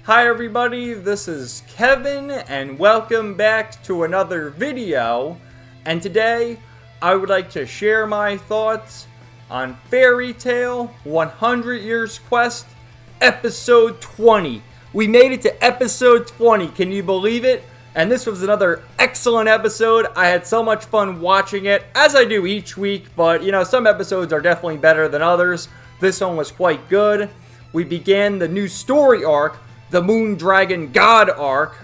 Hi everybody, this is Kevin and welcome back to another video. And today I would like to share my thoughts on Fairy Tail 100 Years Quest episode 20. We made it to episode 20, can you believe it? And this was another excellent episode. I had so much fun watching it, as I do each week, but you know, some episodes are definitely better than others. This one was quite good. We began the new story arc, the Moon Dragon God arc,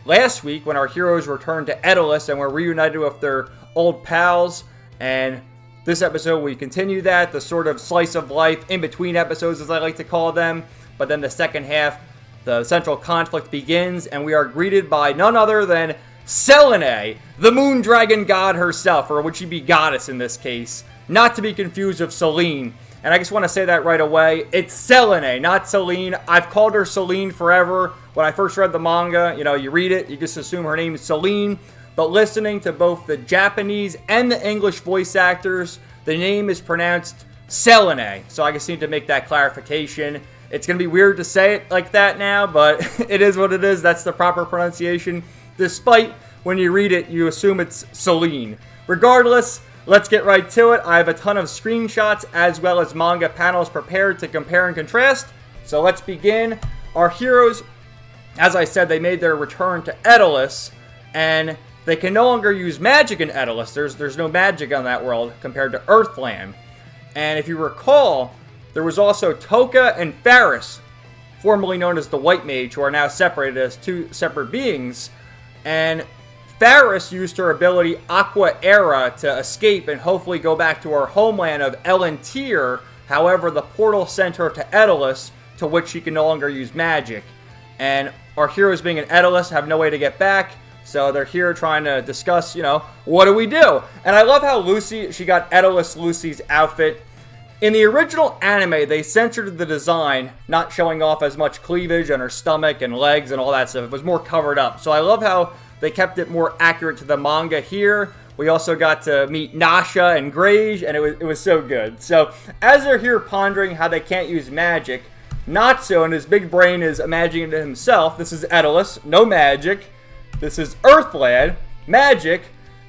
last week when our heroes returned to Edelus and were reunited with their old pals. And this episode we continue that, the sort of slice of life in between episodes as I like to call them. But then the second half, the central conflict begins and we are greeted by none other than Selene, the Moon Dragon God herself, or would she be goddess in this case, not to be confused with Selene. And I just want to say that right away. It's Selene, not Selene. I've called her Selene forever. When I first read the manga, you know, you read it, you just assume her name is Selene. But listening to both the Japanese and the English voice actors, the name is pronounced Selene. So I just need to make that clarification. It's going to be weird to say it like that now, but it is what it is. That's the proper pronunciation. Despite when you read it, you assume it's Selene. Regardless, let's get right to it. I have a ton of screenshots as well as manga panels prepared to compare and contrast. So let's begin. Our heroes, as I said, they made their return to Edelus, and they can no longer use magic in Edelus. There's no magic on that world compared to Earthland. And if you recall, there was also Toka and Faris, formerly known as the White Mage, who are now separated as two separate beings. And Faris used her ability Aqua Era to escape and hopefully go back to her homeland of Elantir. However, the portal sent her to Edelus, to which she can no longer use magic. And our heroes being in Edelus have no way to get back, so they're here trying to discuss, you know, what do we do? And I love how Lucy, she got Edelus Lucy's outfit. In the original anime, they censored the design, not showing off as much cleavage on her stomach and legs and all that stuff. It was more covered up. So I love how they kept it more accurate to the manga here. We also got to meet Nasha and Grage, and it was so good. So, as they're here pondering how they can't use magic, Natsu and his big brain is imagining to himself, this is Edelus, no magic. This is Earthland, magic.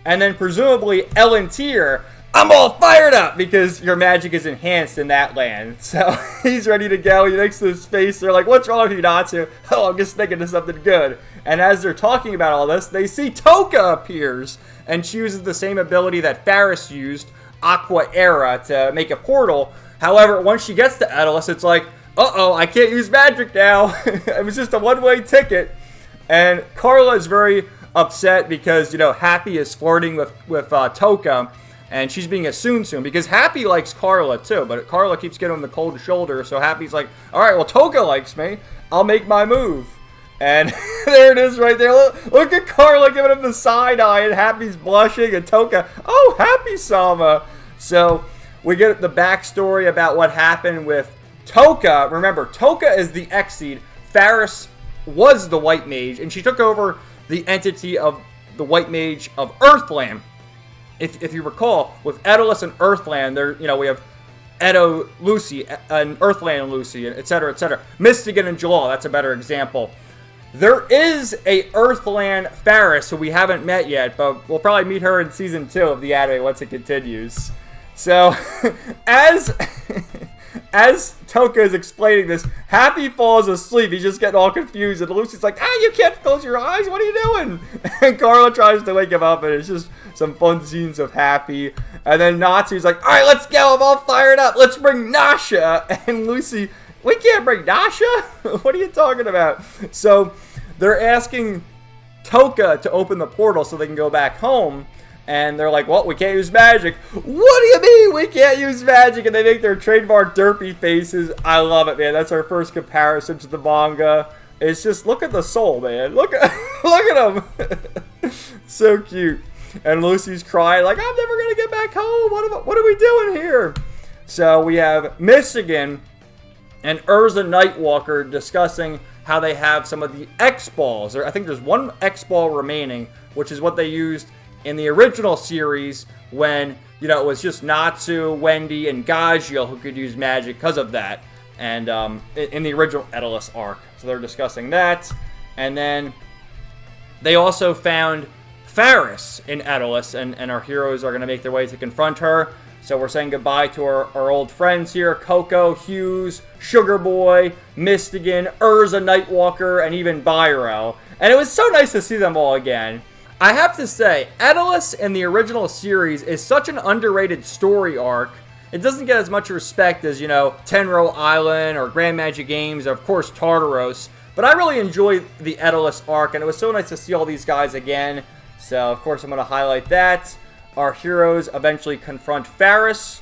And then presumably Elantir, I'm all fired up because your magic is enhanced in that land. So, he's ready to go. He makes this face. They're like, what's wrong with you, Natsu? Oh, I'm just thinking of something good. And as they're talking about all this, they see Toka appears. And she uses the same ability that Faris used, Aqua Era, to make a portal. However, once she gets to Edelus, it's like, uh-oh, I can't use magic now. It was just a one-way ticket. And Carla is very upset because, you know, Happy is flirting with Toka. And she's being a soon because Happy likes Carla too, but Carla keeps getting him the cold shoulder, so Happy's like, alright, well, Toka likes me. I'll make my move. And there it is right there. Look at Carla giving him the side eye, and Happy's blushing, and Toka, oh, Happy-sama. So we get the backstory about what happened with Toka. Remember, Toka is the Exceed. Faris was the White Mage, and she took over the entity of the White Mage of Earthland. If you recall, with Edelus and Earthland, there, you know, we have Edo Lucy and Earthland Lucy, etc., etc. Mystigan and Jalal, that's a better example. There is a Earthland Faris who we haven't met yet, but we'll probably meet her in season 2 of the anime once it continues. So, as Toka is explaining this, Happy falls asleep. He's just getting all confused, and Lucy's like, you can't close your eyes. What are you doing? And Carla tries to wake him up, and it's just some fun scenes of Happy. And then Natsu's like, all right, let's go. I'm all fired up. Let's bring Nasha. And Lucy, we can't bring Nasha? What are you talking about? So they're asking Toka to open the portal so they can go back home. And they're like, well, we can't use magic. What do you mean we can't use magic? And they make their trademark derpy faces. I love it, man. That's our first comparison to the manga. It's just, look at the soul, man. Look at him. So cute. And Lucy's crying like, I'm never going to get back home. What are we doing here? So we have Mystigan and Urza Nightwalker discussing how they have some of the X-Balls. I think there's one X-Ball remaining, which is what they used in the original series when, you know, it was just Natsu, Wendy, and Gajiel who could use magic because of that. and in the original Edelus arc. So they're discussing that. And then they also found Faris in Edelus, and our heroes are going to make their way to confront her. So we're saying goodbye to our old friends here, Coco, Hughes, Sugar Boy, Mystigan, Urza Nightwalker, and even Byro. And it was so nice to see them all again. I have to say, Edelus in the original series is such an underrated story arc. It doesn't get as much respect as, Tenro Island or Grand Magic Games, or of course Tartaros. But I really enjoyed the Edelus arc, and it was so nice to see all these guys again. So, of course, I'm going to highlight that. Our heroes eventually confront Faris,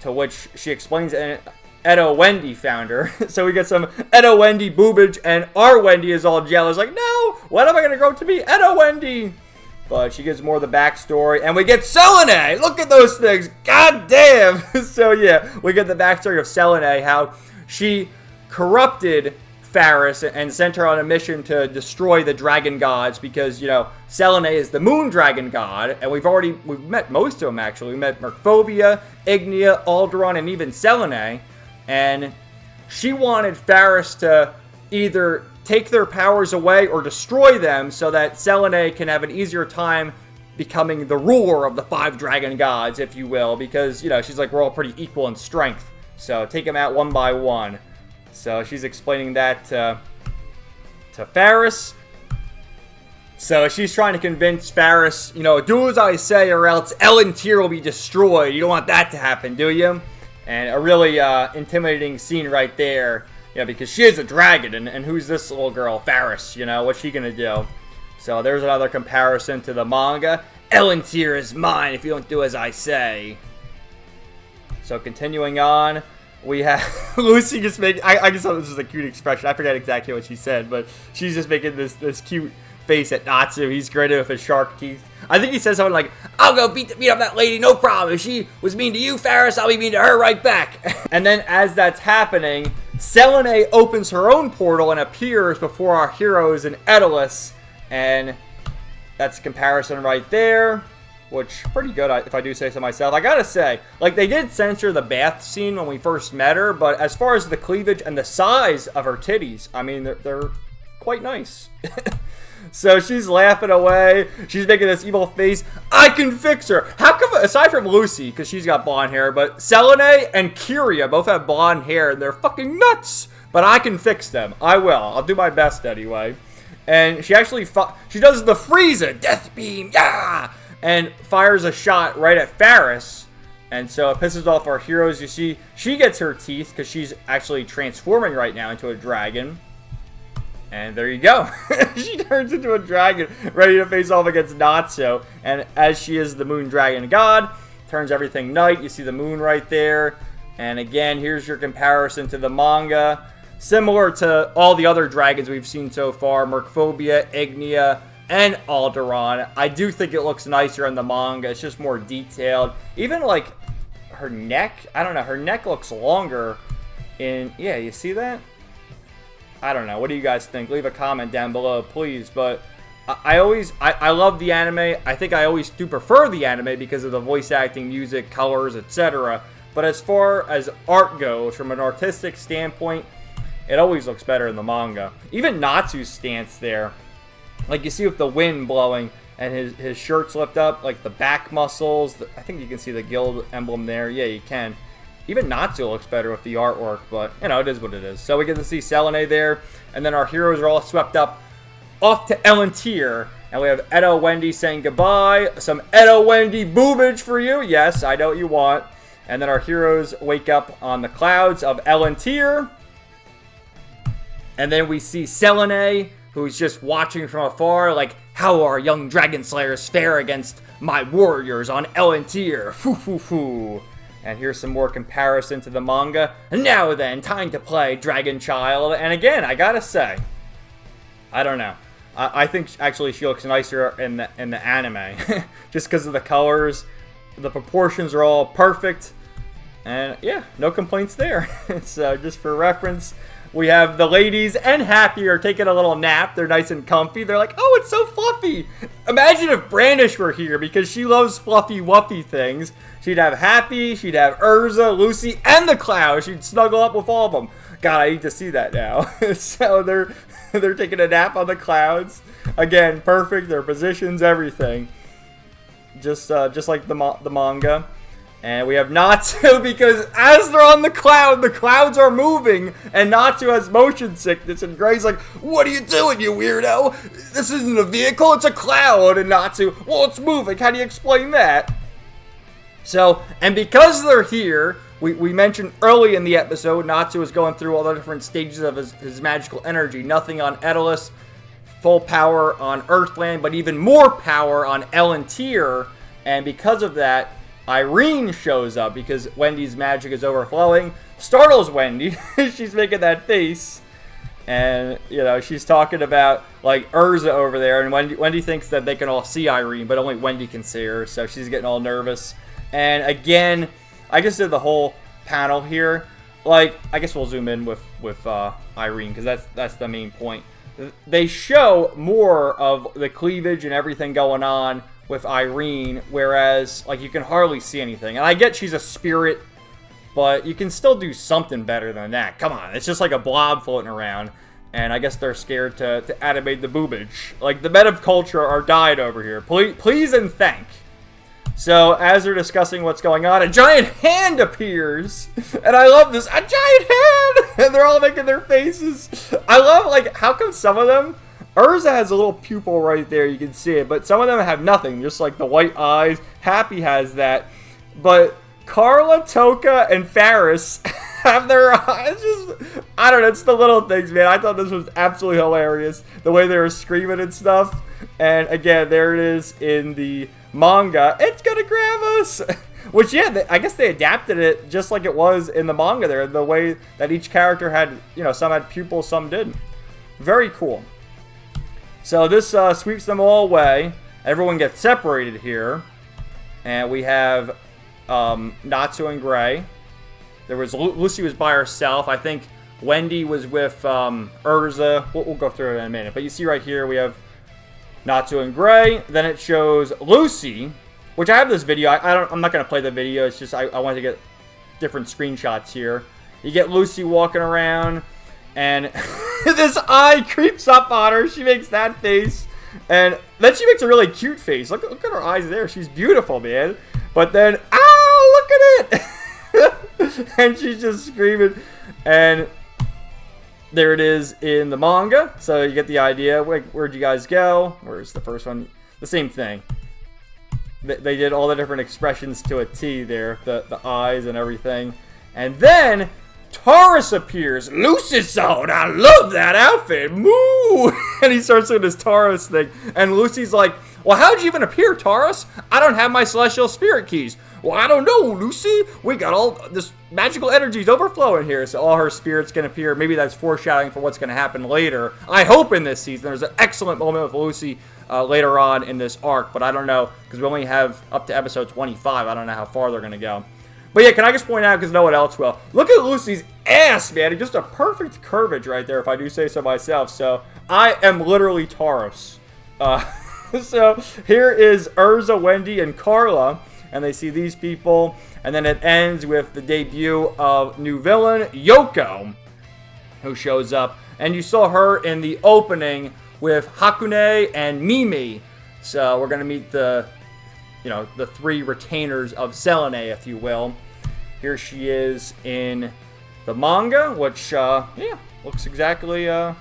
to which she explains Edo Wendy found her. So we get some Edo Wendy boobage, and our Wendy is all jealous, like, no, when am I going to grow up to be Edo Wendy? But she gives more of the backstory, and we get Selene! Look at those things! God damn! So yeah, we get the backstory of Selene, how she corrupted Faris and sent her on a mission to destroy the dragon gods because, Selene is the moon dragon god, and we've met most of them, actually. We met Merphobia, Ignia, Alderaan, and even Selene, and she wanted Faris to either take their powers away or destroy them so that Selene can have an easier time becoming the ruler of the 5 dragon gods, if you will, because, she's like, we're all pretty equal in strength, so take them out one by one. So she's explaining that to Faris. So she's trying to convince Faris, do as I say or else Elantir will be destroyed. You don't want that to happen, do you? And a really intimidating scene right there, because she is a dragon, and who's this little girl, Faris, what's she going to do? So there's another comparison to the manga. Elantir is mine if you don't do as I say. So continuing on. We have Lucy just making, I just thought this was a cute expression. I forget exactly what she said, but she's just making this cute face at Natsu. He's grinning with his shark teeth. I think he says something like, I'll go beat up that lady, no problem. If she was mean to you, Faris, I'll be mean to her right back. And then as that's happening, Selene opens her own portal and appears before our heroes in Edelus. And that's a comparison right there. Which, pretty good, if I do say so myself. I gotta say, they did censor the bath scene when we first met her, but as far as the cleavage and the size of her titties, I mean, they're quite nice. So she's laughing away. She's making this evil face. I can fix her. How come, aside from Lucy, because she's got blonde hair, but Selene and Kyria both have blonde hair, and they're fucking nuts. But I can fix them. I will. I'll do my best anyway. And she actually, she does the Frieza death beam. Yeah! And fires a shot right at Faris. And so it pisses off our heroes. You see, she gets her teeth because she's actually transforming right now into a dragon. And there you go. She turns into a dragon, ready to face off against Natsu. And as she is the moon dragon god, turns everything night. You see the moon right there. And again, here's your comparison to the manga. Similar to all the other dragons we've seen so far. Merphobia, Ignia, and Alderaan. I do think it looks nicer in the manga. It's just more detailed. Even her neck, I don't know, her neck looks longer in, yeah, you see that? I don't know. What do you guys think? Leave a comment down below, please. But I love the anime. I think I always do prefer the anime because of the voice acting, music, colors, etc. But as far as art goes, from an artistic standpoint, it always looks better in the manga. Even Natsu's stance there. You see with the wind blowing and his shirt's lift up, the back muscles. I think you can see the guild emblem there. Yeah, you can. Even Natsu looks better with the artwork, but, it is what it is. So we get to see Selene there, and then our heroes are all swept up off to Elantir. And we have Edo Wendy saying goodbye. Some Edo Wendy boobage for you. Yes, I know what you want. And then our heroes wake up on the clouds of Elantir. And then we see Selene, who's just watching from afar, how our young dragon slayers fare against my warriors on Elantir. Foo foo foo. And here's some more comparison to the manga. Now then, time to play, Dragon Child. And again, I gotta say, I don't know. I think actually she looks nicer in the anime, just because of the colors. The proportions are all perfect, and yeah, no complaints there. So just for reference, we have the ladies and Happy are taking a little nap. They're nice and comfy. They're like, oh, it's so fluffy. Imagine if Brandish were here, because she loves fluffy wuffy things. She'd have Happy, she'd have Urza, Lucy, and the Cloud. She'd snuggle up with all of them. God, I need to see that now. So they're taking a nap on the clouds. Again, perfect. Their positions, everything. Just like the manga. And we have Natsu because as they're on the clouds are moving, and Natsu has motion sickness, and Gray's like, "What are you doing, you weirdo? This isn't a vehicle, it's a cloud." And Natsu, "Well, it's moving. How do you explain that?" So, and because they're here, we mentioned early in the episode, Natsu is going through all the different stages of his magical energy. Nothing on Edelus, full power on Earthland, but even more power on Elantir. And because of that, Irene shows up because Wendy's magic is overflowing. Startles Wendy. She's making that face. And, she's talking about, like, Urza over there. And Wendy thinks that they can all see Irene, but only Wendy can see her. So she's getting all nervous. And, again, I just did the whole panel here. Like, I guess we'll zoom in with Irene because that's the main point. They show more of the cleavage and everything going on with Irene, whereas, like, you can hardly see anything. And I get she's a spirit, but you can still do something better than that. Come on, it's just like a blob floating around. And I guess they're scared to animate the boobage. Like, the men of culture are dying over here. Please and thank. So, as they're discussing what's going on, a giant hand appears. And I love this. A giant hand! And they're all making their faces. I love, like, how come some of them... Urza has a little pupil right there, you can see it, but some of them have nothing, just like the white eyes. Happy has that. But Carla, Toka, and Faris have their eyes I don't know, it's the little things, man. I thought this was absolutely hilarious, the way they were screaming and stuff. And again, there it is in the manga. It's gonna grab us! Which, yeah, I guess they adapted it just like it was in the manga there, the way that each character had, some had pupils, some didn't. Very cool. So this sweeps them all away. Everyone gets separated here. And we have Natsu and Gray. Lucy was by herself. I think Wendy was with Urza. We'll go through it in a minute. But you see right here we have Natsu and Gray. Then it shows Lucy, which I have this video. I'm not going to play the video. It's just I wanted to get different screenshots here. You get Lucy walking around. And this eye creeps up on her. She makes that face. And then she makes a really cute face. Look at her eyes there. She's beautiful, man. But then, ow, look at it. And she's just screaming. And there it is in the manga. So you get the idea. Where'd you guys go? Where's the first one? The same thing. They did all the different expressions to a T there. The eyes and everything. And then... Taurus appears. Lucy's zone. I love that outfit. Moo! And he starts doing this Taurus thing. And Lucy's like, "Well, how'd you even appear, Taurus? I don't have my celestial spirit keys." "Well, I don't know, Lucy. We got all this magical energies overflowing here." So all her spirits can appear. Maybe that's foreshadowing for what's going to happen later. I hope in this season. There's an excellent moment with Lucy later on in this arc. But I don't know. Because we only have up to episode 25. I don't know how far they're going to go. But yeah, can I just point out, because no one else will, look at Lucy's ass, man. Just a perfect curvage right there, if I do say so myself. So, I am literally Taurus. So, here is Urza, Wendy, and Carla. And they see these people. And then it ends with the debut of new villain, Yoko, who shows up. And you saw her in the opening with Hakune and Mimi. So, we're going to meet the three retainers of Selene, if you will. Here she is in the manga, which, looks exactly like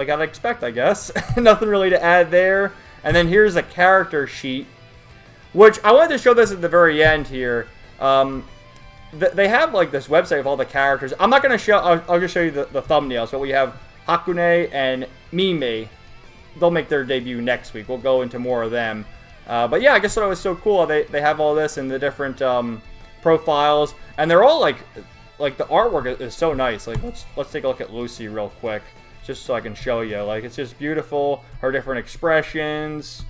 I'd expect, I guess. Nothing really to add there. And then here's a character sheet, which I wanted to show this at the very end here. They have, like, this website of all the characters. I'm not going to show, I'll just show you the thumbnails, but we have Hakune and Mimi. They'll make their debut next week. We'll go into more of them. But yeah, I just thought it was so cool. They have all this in the different profiles, and they're all like the artwork is so nice. Like let's take a look at Lucy real quick, just so I can show you. Like it's just beautiful. Her different expressions.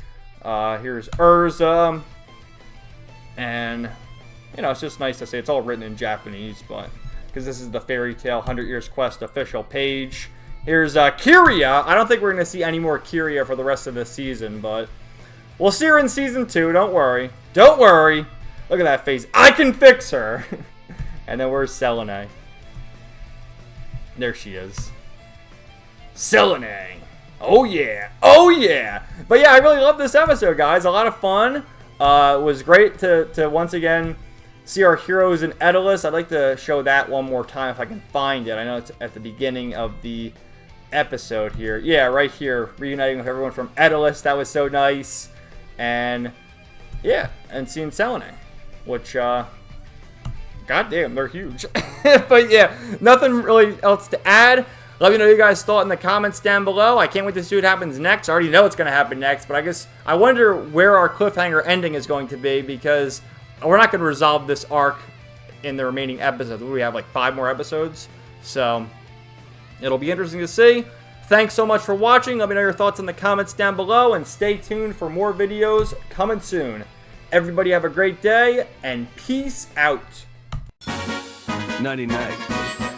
Here's Urza, and it's just nice to see. It's all written in Japanese, but because this is the Fairy Tail 100 Years Quest official page. Here's Kiria. I don't think we're going to see any more Kiria for the rest of the season, but we'll see her in Season 2. Don't worry. Don't worry. Look at that face. I can fix her. And then where's Selene? There she is. Selene. Oh yeah. Oh yeah. But yeah, I really love this episode, guys. A lot of fun. It was great to once again see our heroes in Daedalus. I'd like to show that one more time if I can find it. I know it's at the beginning of the episode here. Yeah, right here. Reuniting with everyone from Daedalus. That was so nice. And yeah, and seeing Selene, which goddamn, they're huge. But yeah, nothing really else to add. Let me know what you guys thought in the comments down below. I can't wait to see what happens next. I already know what's going to happen next, but I wonder where our cliffhanger ending is going to be, because we're not going to resolve this arc in the remaining episodes. We have like 5 more episodes, so it'll be interesting to see. Thanks so much for watching. Let me know your thoughts in the comments down below, and stay tuned for more videos coming soon. Everybody have a great day, and peace out. 99.